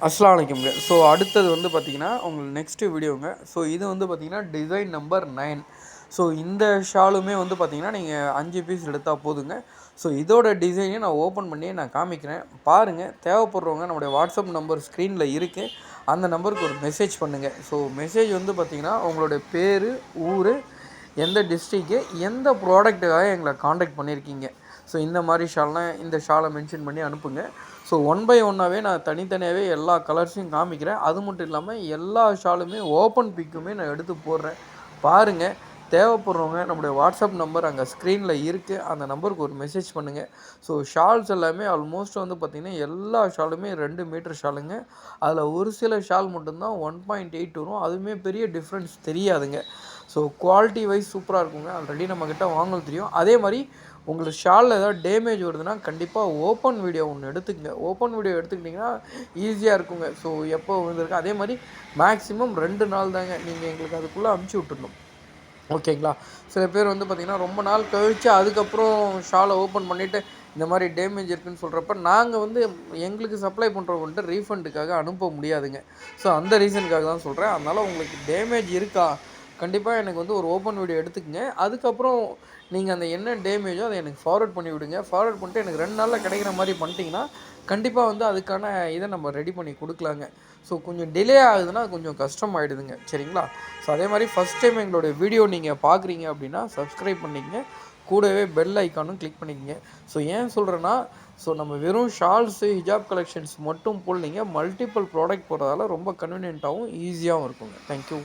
அஸ்ஸலாமு அலைக்கும்ங்க. ஸோ அடுத்தது வந்து பார்த்தீங்கன்னா, உங்களுக்கு நெக்ஸ்ட்டு வீடியோங்க. ஸோ இது வந்து பார்த்தீங்கன்னா, டிசைன் நம்பர் 9. ஸோ இந்த ஷாலுமே வந்து பார்த்தீங்கன்னா, நீங்கள் 5 பீஸ் எடுத்தா போதுங்க. ஸோ இதோட டிசைனையும் நான் ஓப்பன் பண்ணி நான் காமிக்கிறேன். பாருங்கள். தேவைப்படுறவங்க நம்முடைய வாட்ஸ்அப் நம்பர் ஸ்க்ரீனில் இருக்கு. அந்த நம்பருக்கு ஒரு மெசேஜ் பண்ணுங்கள். ஸோ மெசேஜ் வந்து பார்த்தீங்கன்னா, உங்களுடைய பேர், ஊர், எந்த டிஸ்ட்ரிக்கு, எந்த ப்ராடக்ட்டுக்காக எங்களை காண்டாக்ட் பண்ணியிருக்கீங்க. ஸோ இந்த மாதிரி ஷால்னால் இந்த ஷாலை மென்ஷன் பண்ணி அனுப்புங்க. ஸோ ஒன் பை ஒன்னாகவே நான் தனித்தனியாகவே எல்லா கலர்ஸையும் காமிக்கிறேன். அது மட்டும் இல்லாமல் எல்லா ஷாலுமே ஓப்பன் பிக்குமே நான் எடுத்து போடுறேன். பாருங்கள். தேவைப்படுறவங்க நம்முடைய வாட்ஸ்அப் நம்பர் அங்கே ஸ்க்ரீனில் இருக்குது. அந்த நம்பருக்கு ஒரு மெசேஜ் பண்ணுங்கள். ஸோ ஷால்ஸ் எல்லாமே ஆல்மோஸ்ட் வந்து பார்த்திங்கன்னா எல்லா ஷாலுமே 2 மீட்டர் ஷாலுங்க. அதில் ஒரு சில ஷால் மட்டும்தான் 1.8 வரும். அதுவுமே பெரிய டிஃப்ரென்ஸ் தெரியாதுங்க. ஸோ குவாலிட்டி வைஸ் சூப்பராக இருக்குங்க. ஆல்ரெடி நம்மக்கிட்ட வாங்கல் தெரியும். அதே மாதிரி உங்களுக்கு ஷாலில் ஏதாவது டேமேஜ் வருதுன்னா கண்டிப்பாக ஓப்பன் வீடியோ ஒன்று எடுத்துக்கங்க. ஓப்பன் வீடியோ எடுத்துக்கிட்டிங்கன்னா ஈஸியாக இருக்குங்க. ஸோ எப்போ விழுந்திருக்கு அதே மாதிரி மேக்ஸிமம் 2 நாள் தாங்க நீங்கள் எங்களுக்கு அதுக்குள்ளே அமுச்சு விட்டுடணும். ஓகேங்களா? சில பேர் வந்து பார்த்திங்கன்னா ரொம்ப நாள் கழித்து அதுக்கப்புறம் ஷாலை ஓப்பன் பண்ணிவிட்டு இந்த மாதிரி டேமேஜ் இருக்குதுன்னு சொல்கிறப்ப நாங்கள் வந்து எங்களுக்கு சப்ளை பண்ணுறவங்கள்ட்ட ரீஃபண்டுக்காக அனுப்ப முடியாதுங்க. ஸோ அந்த ரீசனுக்காக தான் சொல்கிறேன். அதனால் உங்களுக்கு டேமேஜ் இருக்கா கண்டிப்பாக எனக்கு வந்து ஒரு ஓப்பன் வீடியோ எடுத்துக்கங்க. அதுக்கப்புறம் நீங்கள் அந்த என்ன டேமேஜோ அதை எனக்கு ஃபார்வர்ட் பண்ணி விடுங்க. ஃபார்வர்ட் பண்ணிட்டு எனக்கு 2 நாளில் கிடைக்கிற மாதிரி பண்ணிட்டீங்கன்னா கண்டிப்பாக வந்து அதுக்கான இதை நம்ம ரெடி பண்ணி கொடுக்கலாங்க. ஸோ கொஞ்சம் டிலே ஆகுதுன்னா கொஞ்சம் கஷ்டமாயிடுதுங்க. சரிங்களா? ஸோ அதே மாதிரி ஃபஸ்ட் டைம் எங்களுடைய வீடியோ நீங்கள் பார்க்குறீங்க அப்படின்னா சப்ஸ்கிரைப் பண்ணிக்கங்க. கூடவே பெல் ஐக்கானும் கிளிக் பண்ணிக்கங்க. ஸோ ஏன் சொல்கிறேன்னா ஸோ நம்ம வெறும் ஷால்ஸு, ஹிஜாப் கலெக்ஷன்ஸ் மட்டும் போடலைங்க. மல்டிபிள் ப்ராடக்ட் போடுறதால ரொம்ப கன்வீனியன்ட்டாகவும் ஈஸியாகவும் இருக்குங்க. தேங்க்யூ.